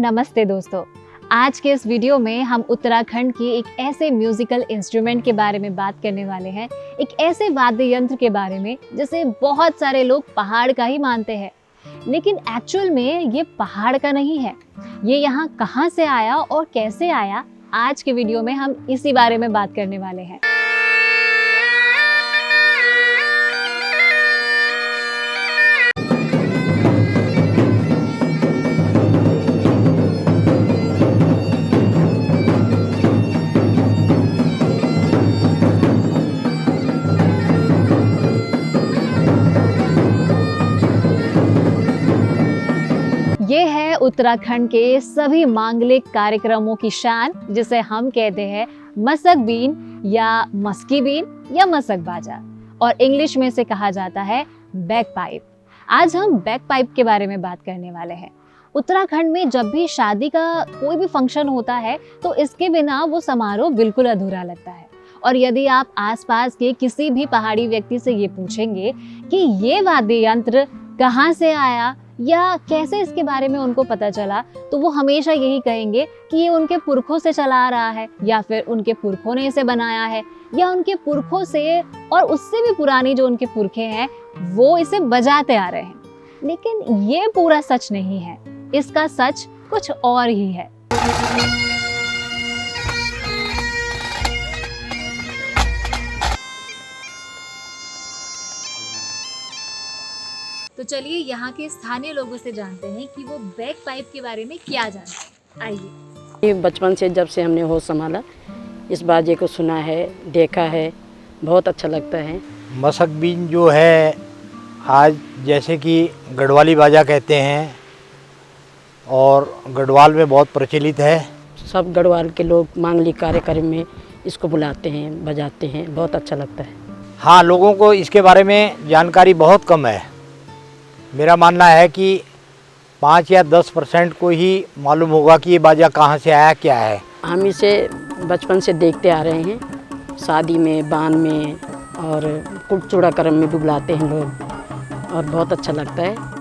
नमस्ते दोस्तों। आज के इस वीडियो में हम उत्तराखंड के एक ऐसे म्यूजिकल इंस्ट्रूमेंट के बारे में बात करने वाले हैं, एक ऐसे वाद्य यंत्र के बारे में जिसे बहुत सारे लोग पहाड़ का ही मानते हैं, लेकिन एक्चुअल में ये पहाड़ का नहीं है। ये यहाँ कहाँ से आया और कैसे आया, आज के वीडियो में हम इसी बारे में बात करने वाले हैं। ये है उत्तराखंड के सभी मांगलिक कार्यक्रमों की शान, जिसे हम कहते हैं मसक बीन या मस्की बीन या मसक बाजा, और इंग्लिश में से कहा जाता है बैक पाइप। आज हम बैक पाइप के बारे में बात करने वाले हैं। उत्तराखंड में जब भी शादी का कोई भी फंक्शन होता है तो इसके बिना वो समारोह बिल्कुल अधूरा लगता है। और यदि आप आसपास के किसी भी पहाड़ी व्यक्ति से ये पूछेंगे कि ये वाद्य यंत्र कहाँ से आया या कैसे इसके बारे में उनको पता चला, तो वो हमेशा यही कहेंगे कि ये उनके पुरखों से चला आ रहा है, या फिर उनके पुरखों ने इसे बनाया है, या उनके पुरखों से और उससे भी पुरानी जो उनके पुरखे हैं वो इसे बजाते आ रहे हैं। लेकिन ये पूरा सच नहीं है, इसका सच कुछ और ही है। तो चलिए यहाँ के स्थानीय लोगों से जानते हैं कि वो बैक पाइप के बारे में क्या जानते हैं। आइए। ये बचपन से जब से हमने होश संभाला इस बाजे को सुना है, देखा है, बहुत अच्छा लगता है। मसक बीन जो है आज जैसे कि गढ़वाली बाजा कहते हैं और गढ़वाल में बहुत प्रचलित है। सब गढ़वाल के लोग मांगलिक कार्यक्रम में इसको बुलाते हैं, बजाते हैं, बहुत अच्छा लगता है। हाँ, लोगों को इसके बारे में जानकारी बहुत कम है। मेरा मानना है कि 5 या 10% को ही मालूम होगा कि ये बाजा कहाँ से आया, क्या है। हम इसे बचपन से देखते आ रहे हैं, शादी में, बान में और कुलचूड़ा कर्म में भी बुलाते हैं लोग, और बहुत अच्छा लगता है।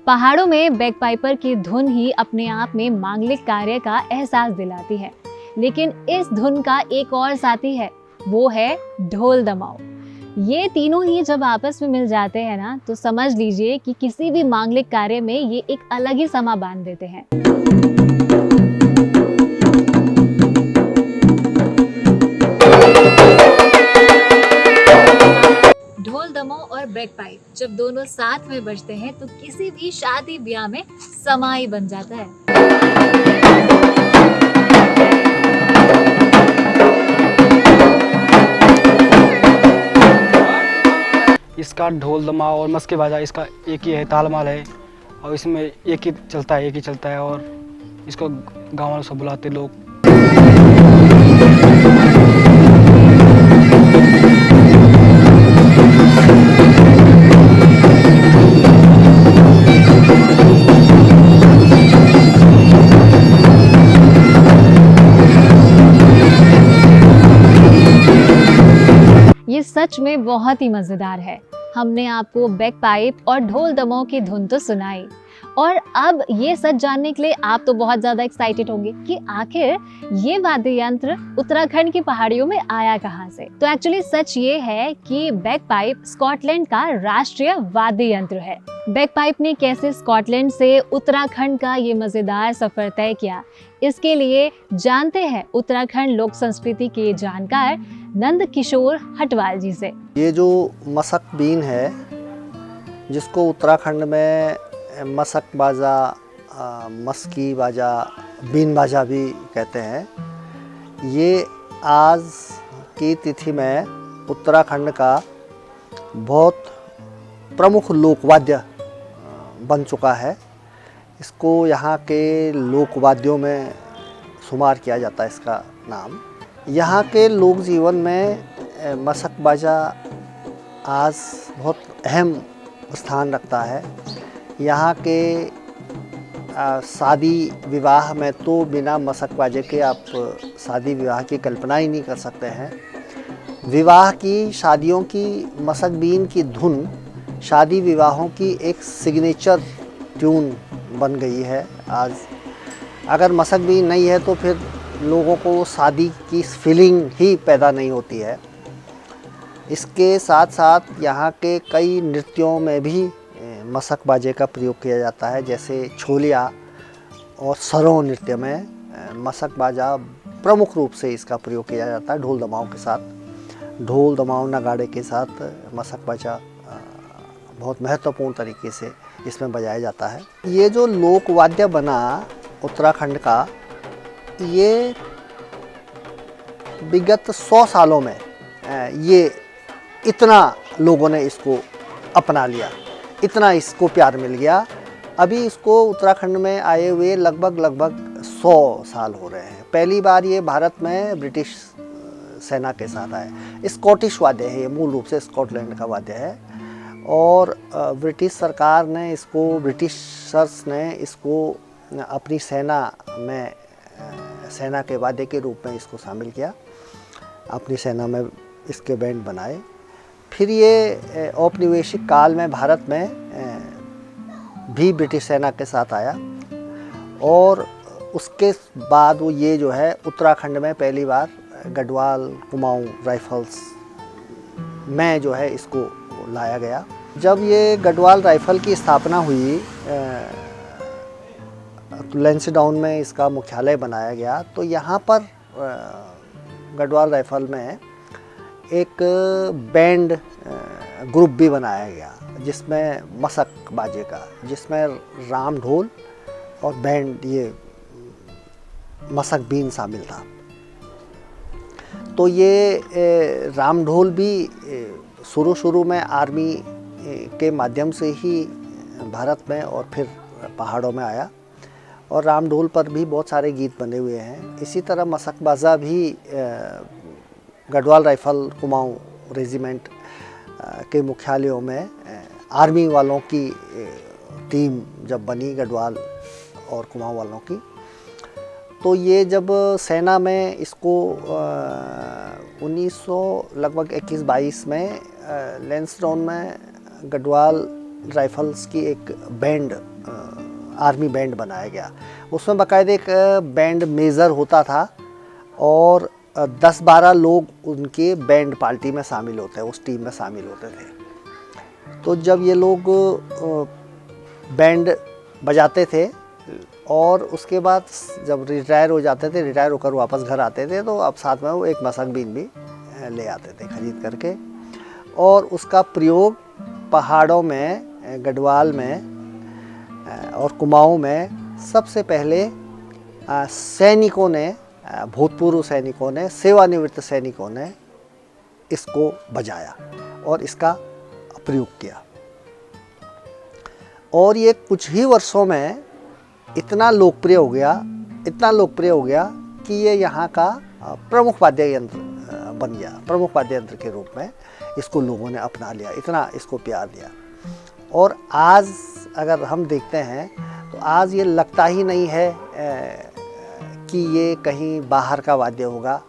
पहाड़ों में बैकपाइपर की धुन ही अपने आप में मांगलिक कार्य का एहसास दिलाती है, लेकिन इस धुन का एक और साथी है, वो है ढोल दमाऊ। ये तीनों ही जब आपस में मिल जाते हैं ना, तो समझ लीजिए कि किसी भी मांगलिक कार्य में ये एक अलग ही समा बांध देते हैं। ढोल दमाऊ और बैक पाइप जब दोनों साथ में बजते हैं तो किसी भी शादी ब्याह में समा ही बन जाता है। इसका ढोल दमाऊ और मस्के बाजा इसका एक ही है, तालमाल है, और इसमें एक ही चलता है और इसको गाँव वालों से बुलाते लोग। ये सच में बहुत ही मजेदार है। हमने आपको बैक पाइप और ढोल दमाऊ की धुन तो सुनाई, और अब ये सच जानने के लिए आप तो बहुत ज्यादा एक्साइटेड होंगे कि आखिर ये वाद्य यंत्र उत्तराखंड की पहाड़ियों में आया कहाँ से। तो एक्चुअली सच ये है कि बैक पाइप स्कॉटलैंड का राष्ट्रीय वाद्य यंत्र है। बैक पाइप ने कैसे स्कॉटलैंड से उत्तराखंड का ये मजेदार सफर तय किया, इसके लिए जानते हैं उत्तराखंड लोक संस्कृति के जानकार नंद किशोर हटवाल जी से। ये जो मसक बीन है, जिसको उत्तराखंड में मसक बाजा, मस्की बाजा, बीन बाजा भी कहते हैं, ये आज की तिथि में उत्तराखंड का बहुत प्रमुख लोकवाद्य बन चुका है। इसको यहाँ के लोकवाद्यों में शुमार किया जाता है इसका नाम। यहाँ के लोक जीवन में मसक बाजा आज बहुत अहम स्थान रखता है। यहाँ के शादी विवाह में तो बिना मसक बाजे के आप शादी विवाह की कल्पना ही नहीं कर सकते हैं। विवाह की शादियों की मसक बीन की धुन शादी विवाहों की एक सिग्नेचर ट्यून बन गई है आज। अगर मसक बीन नहीं है तो फिर लोगों को शादी की फीलिंग ही पैदा नहीं होती है। इसके साथ साथ यहाँ के कई नृत्यों में भी मसक बाजे का प्रयोग किया जाता है, जैसे छोलिया और सरों नृत्य में मसक बाजा प्रमुख रूप से इसका प्रयोग किया जाता है। ढोल दमाओं के साथ, ढोल दमाओं नगाड़े के साथ मसक बाजा बहुत महत्वपूर्ण तरीके से इसमें बजाया जाता है। ये जो लोक वाद्य बना उत्तराखंड का, ये विगत 100 सालों में ये इतना लोगों ने इसको अपना लिया, इतना इसको प्यार मिल गया। अभी इसको उत्तराखंड में आए हुए लगभग 100 साल हो रहे हैं। पहली बार ये भारत में ब्रिटिश सेना के साथ आए। स्कॉटिश वाद्य है ये, मूल रूप से स्कॉटलैंड का वाद्य है और ब्रिटिश सरकार ने इसको, ब्रिटिशर्स ने इसको अपनी सेना में, सेना के वाद्य के रूप में इसको शामिल किया। अपनी सेना में इसके बैंड बनाए। फिर ये औपनिवेशिक काल में भारत में भी ब्रिटिश सेना के साथ आया और उसके बाद वो ये जो है उत्तराखंड में पहली बार गढ़वाल कुमाऊं राइफल्स में जो है इसको लाया गया। जब ये गढ़वाल राइफल की स्थापना हुई, लैंसडाउन में इसका मुख्यालय बनाया गया, तो यहाँ पर गढ़वाल राइफल में एक बैंड ग्रुप भी बनाया गया जिसमें मसक बाजे का, जिसमें राम ढोल और बैंड ये मसक बीन शामिल था। तो ये राम ढोल भी शुरू में आर्मी के माध्यम से ही भारत में और फिर पहाड़ों में आया और राम ढोल पर भी बहुत सारे गीत बने हुए हैं। इसी तरह मसक बाजा भी गढ़वाल राइफल कुमाऊं रेजिमेंट के मुख्यालयों में आर्मी वालों की टीम जब बनी, गढ़वाल और कुमाऊं वालों की, तो ये जब सेना में इसको 1900 लगभग 21-22 में लैंसडाउन में गढ़वाल राइफल्स की एक बैंड, आर्मी बैंड बनाया गया। उसमें बाकायदे एक बैंड मेजर होता था और 10-12 लोग उनके बैंड पार्टी में शामिल होते हैं, उस टीम में शामिल होते थे। तो जब ये लोग बैंड बजाते थे और उसके बाद जब रिटायर हो जाते थे, रिटायर होकर वापस घर आते थे, तो अब साथ में वो एक मसक बीन भी ले आते थे खरीद करके और उसका प्रयोग पहाड़ों में, गढ़वाल में और कुमाऊं में सबसे पहले सैनिकों ने, भूतपूर्व सैनिकों ने, सेवानिवृत्त सैनिकों ने इसको बजाया और इसका प्रयोग किया। और ये कुछ ही वर्षों में इतना लोकप्रिय हो गया कि ये यहाँ का प्रमुख वाद्य यंत्र बन गया। प्रमुख वाद्य यंत्र के रूप में इसको लोगों ने अपना लिया, इतना इसको प्यार दिया। और आज अगर हम देखते हैं तो आज ये लगता ही नहीं है कि ये कहीं बाहर का वाद्य होगा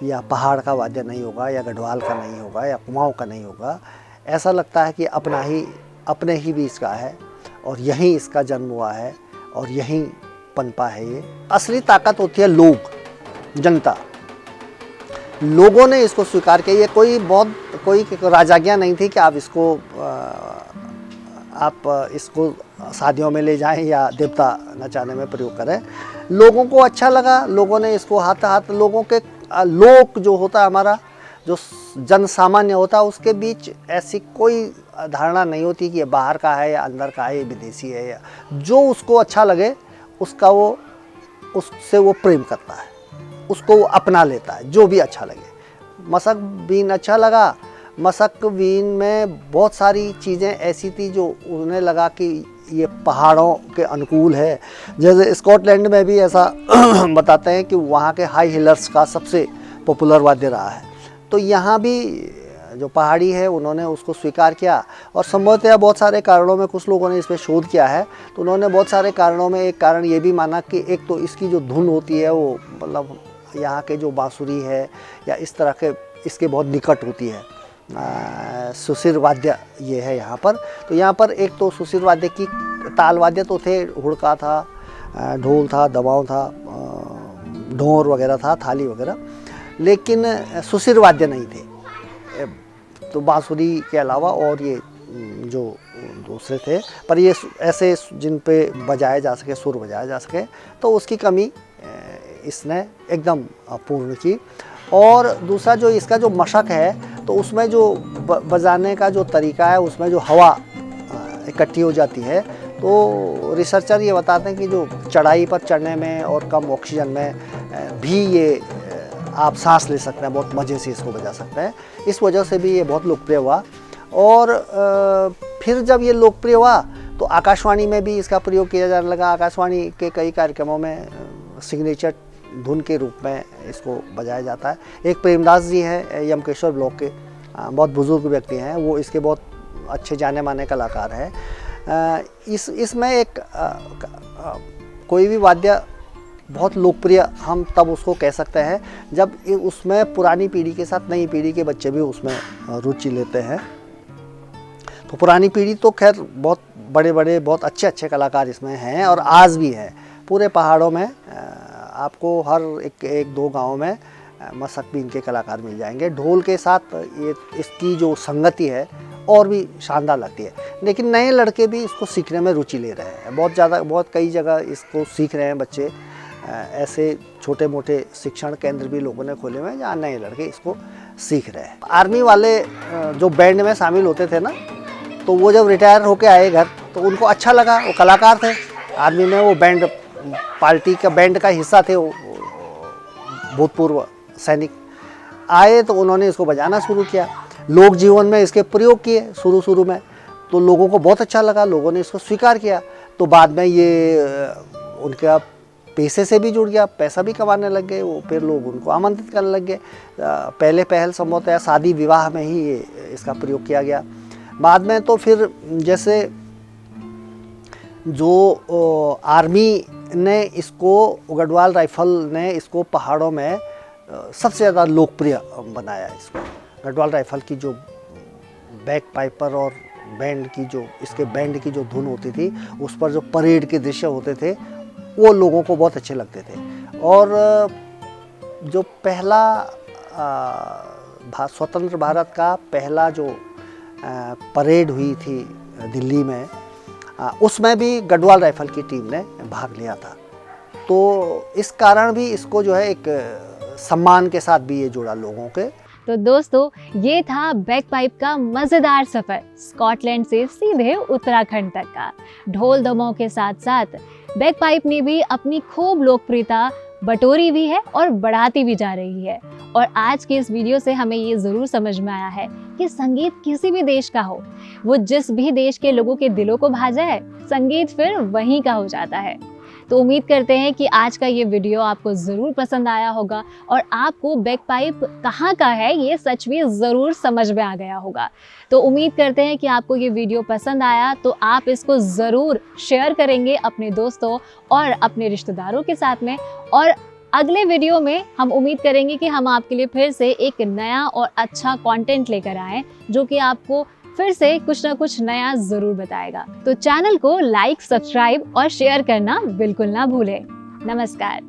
या पहाड़ का वाद्य नहीं होगा या गढ़वाल का नहीं होगा या कुमाऊं का नहीं होगा। ऐसा लगता है कि अपने ही बीच का है और यहीं इसका जन्म हुआ है और यहीं पनपा है। ये असली ताकत होती है लोग, जनता। लोगों ने इसको स्वीकार किया। ये कोई राजाज्ञा नहीं थी कि आप इसको शादियों में ले जाएं या देवता नचाने में प्रयोग करें। लोगों को अच्छा लगा, लोगों ने इसको हाथ लोगों के लोक जो होता है हमारा, जो जन सामान्य होता है, उसके बीच ऐसी कोई धारणा नहीं होती कि ये बाहर का है या अंदर का है, ये विदेशी है। या जो उसको अच्छा लगे उससे वो प्रेम करता है, उसको वो अपना लेता है, जो भी अच्छा लगे। मसक बीन अच्छा लगा। मसक बीन में बहुत सारी चीज़ें ऐसी थी जो उन्हें लगा कि ये पहाड़ों के अनुकूल है। जैसे स्कॉटलैंड में भी ऐसा बताते हैं कि वहाँ के हाई हिलर्स का सबसे पॉपुलर वाद्य रहा है। तो यहाँ भी जो पहाड़ी है उन्होंने उसको स्वीकार किया। और संभवतः बहुत सारे कारणों में कुछ लोगों ने इस पर शोध किया है, तो उन्होंने बहुत सारे कारणों में एक कारण ये भी माना कि एक तो इसकी जो धुन होती है वो मतलब यहाँ के जो बांसुरी है या इस तरह के इसके बहुत निकट होती है। सुसिर वाद्य ये है यहाँ पर, तो यहाँ पर एक तो सुसिर वाद्य की ताल वाद्य तो थे, हुड़का था, ढोल था, दबाव था, ढोर वगैरह था, थाली वगैरह, लेकिन सुसिर वाद्य नहीं थे। तो बांसुरी के अलावा और ये जो दूसरे थे, पर ये ऐसे जिन पे बजाया जा सके, सुर बजाया जा सके, तो उसकी कमी इसने एकदम पूर्ण की। और दूसरा जो इसका जो मशक है, तो उसमें जो बजाने का जो तरीका है, उसमें जो हवा इकट्ठी हो जाती है, तो रिसर्चर ये बताते हैं कि जो चढ़ाई पर चढ़ने में और कम ऑक्सीजन में भी ये आप सांस ले सकते हैं, बहुत मज़े से इसको बजा सकते हैं। इस वजह से भी ये बहुत लोकप्रिय हुआ। और फिर जब ये लोकप्रिय हुआ तो आकाशवाणी में भी इसका प्रयोग किया जाने लगा। आकाशवाणी के कई कार्यक्रमों में सिग्नेचर धुन के रूप में इसको बजाया जाता है। एक प्रेमदास जी हैं यमकेश्वर ब्लॉक के, बहुत बुज़ुर्ग व्यक्ति हैं, वो इसके बहुत अच्छे जाने माने कलाकार हैं। इसमें एक कोई भी वाद्य बहुत लोकप्रिय हम तब उसको कह सकते हैं जब उसमें पुरानी पीढ़ी के साथ नई पीढ़ी के बच्चे भी उसमें रुचि लेते हैं। तो पुरानी पीढ़ी तो खैर बहुत बड़े बड़े बहुत अच्छे अच्छे कलाकार इसमें हैं और आज भी हैं। पूरे पहाड़ों में आपको हर एक दो गाँव में मसक बीन के कलाकार मिल जाएंगे। ढोल के साथ ये इसकी जो संगति है और भी शानदार लगती है। लेकिन नए लड़के भी इसको सीखने में रुचि ले रहे हैं, बहुत कई जगह इसको सीख रहे हैं बच्चे। ऐसे छोटे मोटे शिक्षण केंद्र भी लोगों ने खोले हुए हैं जहाँ नए लड़के इसको सीख रहे हैं। आर्मी वाले जो बैंड में शामिल होते थे ना, तो वो जब रिटायर होके आए घर तो उनको अच्छा लगा। वो कलाकार थे आर्मी में, वो बैंड पार्टी का बैंड का हिस्सा थे, वो भूतपूर्व सैनिक आए तो उन्होंने इसको बजाना शुरू किया। लोक जीवन में इसके प्रयोग किए शुरू में, तो लोगों को बहुत अच्छा लगा, लोगों ने इसको स्वीकार किया। तो बाद में ये उनका पैसे से भी जुड़ गया, पैसा भी कमाने लग गए वो, फिर लोग उनको आमंत्रित करने लग गए। पहले पहल संभवतः शादी विवाह में ही ये इसका प्रयोग किया गया। बाद में तो फिर जैसे जो आर्मी ने इसको, गढ़वाल राइफल ने इसको पहाड़ों में सबसे ज़्यादा लोकप्रिय बनाया। इसको गढ़वाल राइफल की जो बैक पाइपर और बैंड की जो इसके बैंड की जो धुन होती थी, उस पर जो परेड के दृश्य होते थे वो लोगों को बहुत अच्छे लगते थे। और जो पहला स्वतंत्र भारत का पहला जो परेड हुई थी दिल्ली में, उसमें भी गढ़वाल राइफल की टीम ने भाग लिया था। तो इस कारण भी इसको जो है एक सम्मान के साथ भी ये जुड़ा लोगों के। तो दोस्तों, ये था बैकपाइप का मजेदार सफर स्कॉटलैंड से सीधे उत्तराखंड तक का। ढोल दमों के साथ साथ बैकपाइप ने भी अपनी खूब लोकप्रियता बटोरी भी है और बढ़ाती भी जा रही है। और आज के इस वीडियो से हमें ये ज़रूर समझ में आया है कि संगीत किसी भी देश का हो, वो जिस भी देश के लोगों के दिलों को भा जाए, संगीत फिर वहीं का हो जाता है। तो उम्मीद करते हैं कि आज का ये वीडियो आपको ज़रूर पसंद आया होगा और आपको बैकपाइप कहाँ का है ये सच में ज़रूर समझ में आ गया होगा। तो उम्मीद करते हैं कि आपको ये वीडियो पसंद आया तो आप इसको ज़रूर शेयर करेंगे अपने दोस्तों और अपने रिश्तेदारों के साथ में। और अगले वीडियो में हम उम्मीद करेंगे कि हम आपके लिए फिर से एक नया और अच्छा कंटेंट लेकर आएँ जो कि आपको फिर से कुछ ना कुछ नया जरूर बताएगा। तो चैनल को लाइक, सब्सक्राइब और शेयर करना बिल्कुल ना भूलें। नमस्कार।